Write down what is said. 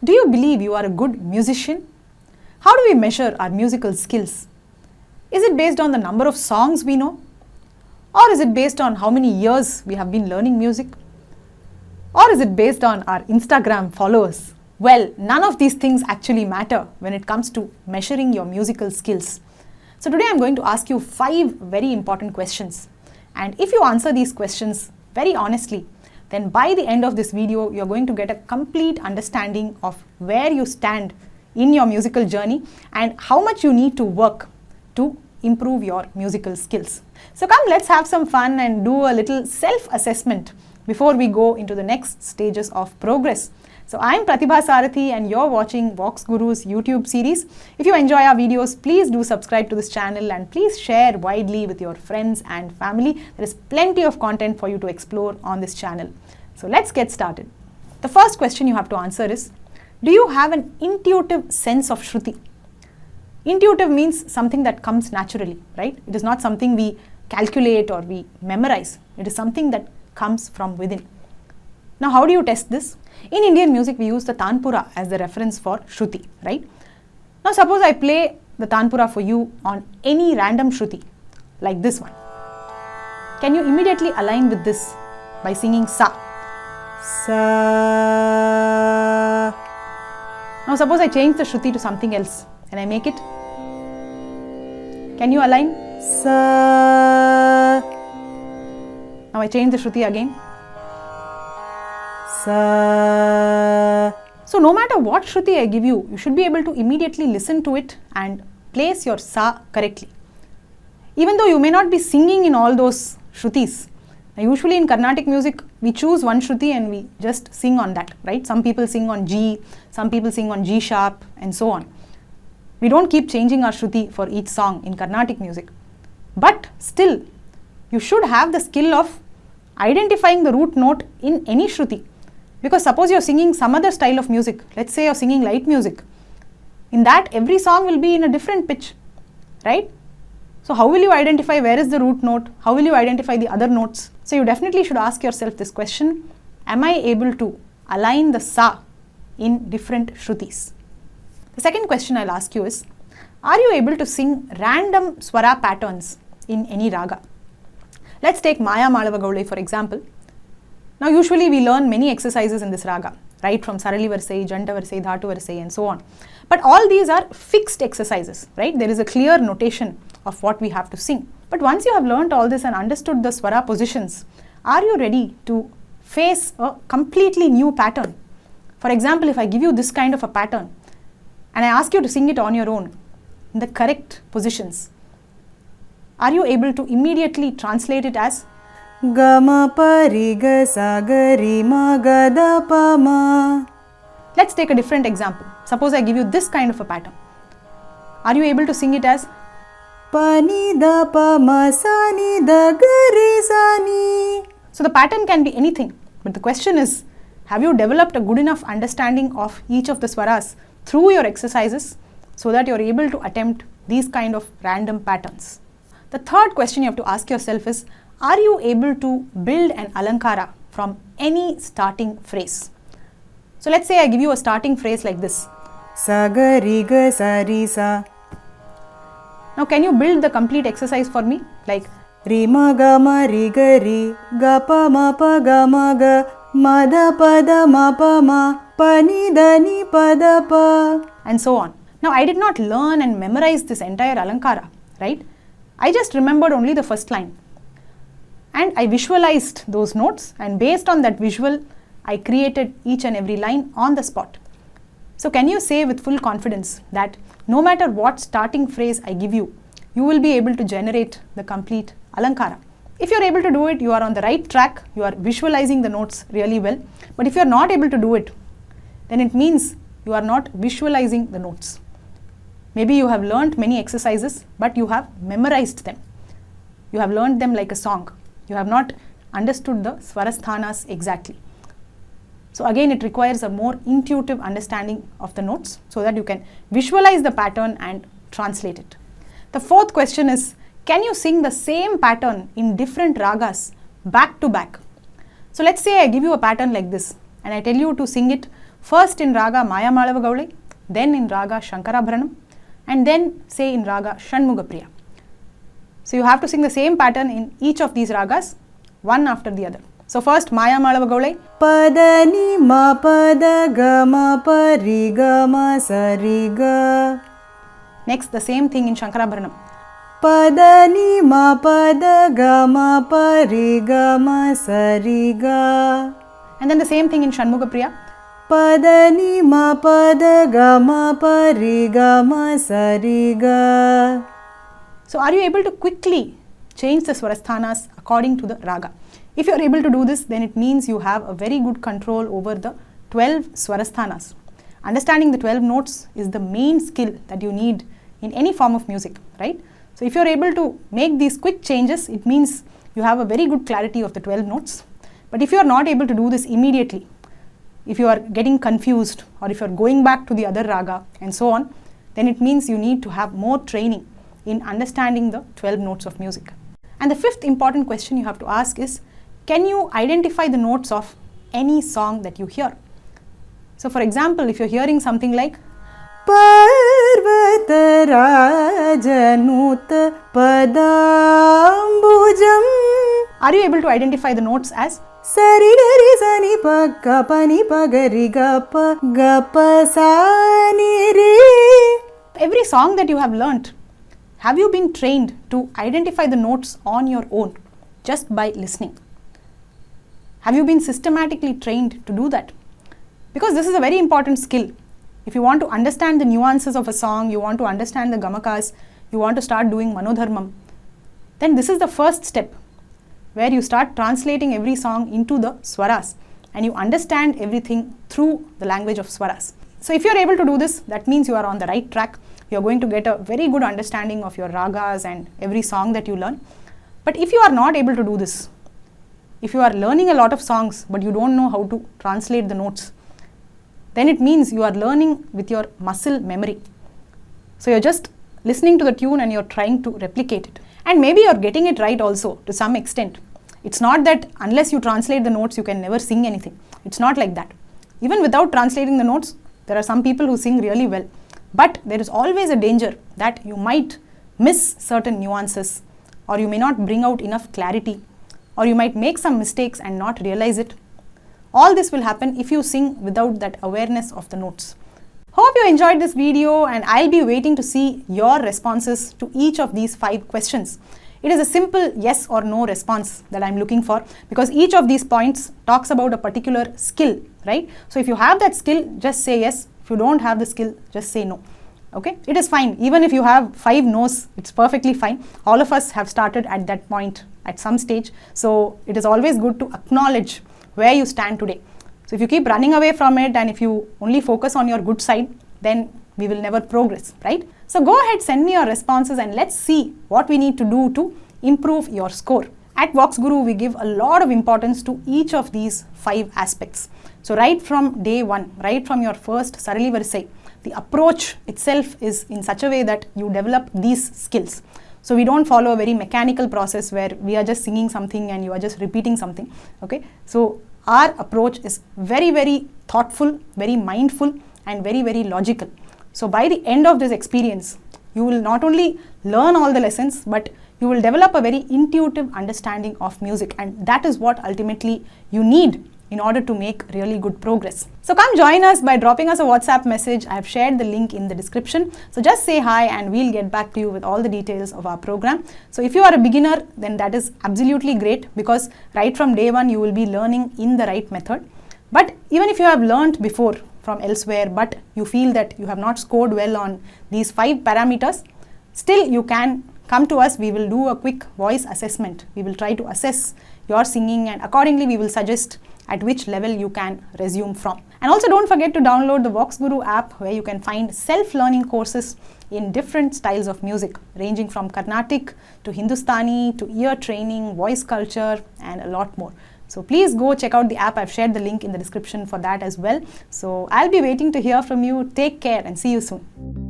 Do you believe you are a good musician? How do we measure our musical skills? Is it based on the number of songs we know? Or is it based on how many years we have been learning music? Or is it based on our Instagram followers? Well, none of these things actually matter when it comes to measuring your musical skills. So today I'm going to ask you 5 very important questions. And if you answer these questions very honestly, then by the end of this video, you're going to get a complete understanding of where you stand in your musical journey and how much you need to work to improve your musical skills. So come, let's have some fun and do a little self-assessment before we go into the next stages of progress. So I'm Pratibha Sarathy and you're watching VoxGuru's YouTube series. If you enjoy our videos, please do subscribe to this channel and please share widely with your friends and family. There is plenty of content for you to explore on this channel. So let's get started. The first question you have to answer is, do you have an intuitive sense of Shruti? Intuitive means something that comes naturally, right? It is not something we calculate or we memorize. It is something that comes from within. Now, how do you test this? In Indian music, we use the Tanpura as the reference for Shruti, right? Now, suppose I play the Tanpura for you on any random Shruti, like this one. Can you immediately align with this by singing Sa? Sa. Now, suppose I change the Shruti to something else and I make it. Can you align? Sa. Now, I change the Shruti again. So no matter what Shruti I give you, you should be able to immediately listen to it and place your Sa correctly. Even though you may not be singing in all those Shrutis. Now usually in Carnatic music, we choose one Shruti and we just sing on that, right? Some people sing on G, some people sing on G sharp and so on. We don't keep changing our Shruti for each song in Carnatic music. But still, you should have the skill of identifying the root note in any Shruti. Because suppose you're singing some other style of music, let's say you're singing light music. In that, every song will be in a different pitch, right? So how will you identify where is the root note? How will you identify the other notes? So you definitely should ask yourself this question, am I able to align the Sa in different Shrutis? The second question I'll ask you is, are you able to sing random swara patterns in any raga? Let's take Maya Malava Gaule for example. Now usually we learn many exercises in this raga, right, from Sarali Varsai, Janta Varsai, Dhatu Varsai and so on. But all these are fixed exercises, right? There is a clear notation of what we have to sing. But once you have learned all this and understood the swara positions, are you ready to face a completely new pattern? For example, if I give you this kind of a pattern and I ask you to sing it on your own in the correct positions, are you able to immediately translate it as Gama pari ga sa ga ri ma ga da pa ma? Let's take a different example. Suppose I give you this kind of a pattern. Are you able to sing it as pa ni da pa ma sa ni da ga re sa ni? So the pattern can be anything, but the question is, have you developed a good enough understanding of each of the swaras through your exercises so that you're able to attempt these kind of random patterns? The third question you have to ask yourself is, are you able to build an Alankara from any starting phrase? So let's say I give you a starting phrase like this. Sa ga ri ga sa ri sa. Now can you build the complete exercise for me? Like ri ma ga ma ri ga ri, ga pa ma ga, ma da ma pa ni da ni pa da pa, and so on. Now I did not learn and memorize this entire Alankara, right? I just remembered only the first line. And I visualized those notes, and based on that visual, I created each and every line on the spot. So can you say with full confidence that no matter what starting phrase I give you, you will be able to generate the complete Alankara? If you're able to do it, you are on the right track, you are visualizing the notes really well. But if you're not able to do it, then it means you are not visualizing the notes. Maybe you have learned many exercises, but you have memorized them. You have learned them like a song. You have not understood the swarasthanas exactly. So again, it requires a more intuitive understanding of the notes so that you can visualize the pattern and translate it. The fourth question is, can you sing the same pattern in different ragas back to back? So let's say I give you a pattern like this and I tell you to sing it First in raga Maya Malava Gaule, then in raga Shankarabharanam, and then say in raga Shanmugapriya. So you have to sing the same pattern in each of these ragas, one after the other. So first Maya Malava Gaule. Pada ni ma pada ga ma pa ri ga ma sa ri ga. Next the same thing in Shankarabharanam. Pada ni ma pada ga ma pa ri ga ma sa ri ga. And then the same thing in Shanmugapriya. Pada ni ma pada ga ma pa ri ga ma sa ri ga. So are you able to quickly change the swarasthanas according to the raga? If you are able to do this, then it means you have a very good control over the 12 swarasthanas. Understanding the 12 notes is the main skill that you need in any form of music, right? So if you are able to make these quick changes, it means you have a very good clarity of the 12 notes. But if you are not able to do this immediately, if you are getting confused or if you are going back to the other raga and so on, then it means you need to have more training in understanding the 12 notes of music. And the fifth important question you have to ask is, can you identify the notes of any song that you hear? So for example, if you're hearing something like Parvata Rajanut Padambujam, are you able to identify the notes as Sari Gari Sani Pa Ka Pa Ni Pa Gari Ga Pa Ga Pa Sa Ni Re? Every song that you have learnt, have you been trained to identify the notes on your own just by listening? Have you been systematically trained to do that? Because this is a very important skill. If you want to understand the nuances of a song, you want to understand the gamakas, you want to start doing manodharmam, then this is the first step where you start translating every song into the swaras and you understand everything through the language of swaras. So if you are able to do this, that means you are on the right track. You are going to get a very good understanding of your ragas and every song that you learn. But if you are not able to do this, if you are learning a lot of songs but you don't know how to translate the notes, then it means you are learning with your muscle memory. So you're just listening to the tune and you're trying to replicate it. And maybe you're getting it right also to some extent. It's not that unless you translate the notes, you can never sing anything. It's not like that. Even without translating the notes, there are some people who sing really well. But there is always a danger that you might miss certain nuances, or you may not bring out enough clarity, or you might make some mistakes and not realize it. All this will happen if you sing without that awareness of the notes. Hope you enjoyed this video, and I'll be waiting to see your responses to each of these 5 questions. It is a simple yes or no response that I'm looking for, because each of these points talks about a particular skill, right? So if you have that skill, just say yes. If you don't have the skill, just say no. Okay, it is fine. Even if you have 5 no's, it's perfectly fine. All of us have started at that point at some stage. So it is always good to acknowledge where you stand today. So if you keep running away from it and if you only focus on your good side, then we will never progress, right? So go ahead, send me your responses and let's see what we need to do to improve your score. At VoxGuru, we give a lot of importance to each of these 5 aspects. So right from day 1, right from your first Sarali Varisai, the approach itself is in such a way that you develop these skills. So we don't follow a very mechanical process where we are just singing something and you are just repeating something. Okay, so our approach is very, very thoughtful, very mindful and very, very logical. So by the end of this experience, you will not only learn all the lessons, but you will develop a very intuitive understanding of music, and that is what ultimately you need in order to make really good progress. So come join us by dropping us a WhatsApp message. I have shared the link in the description. So just say hi and we'll get back to you with all the details of our program. So if you are a beginner, then that is absolutely great, because right from day 1 you will be learning in the right method. But even if you have learned before from elsewhere, but you feel that you have not scored well on these 5 parameters, still you can come to us. We will do a quick voice assessment. We will try to assess your singing and accordingly we will suggest at which level you can resume from. And also don't forget to download the VoxGuru app, where you can find self-learning courses in different styles of music, ranging from Carnatic to Hindustani to ear training, voice culture and a lot more. So please go check out the app. I've shared the link in the description for that as well. So I'll be waiting to hear from you. Take care and see you soon.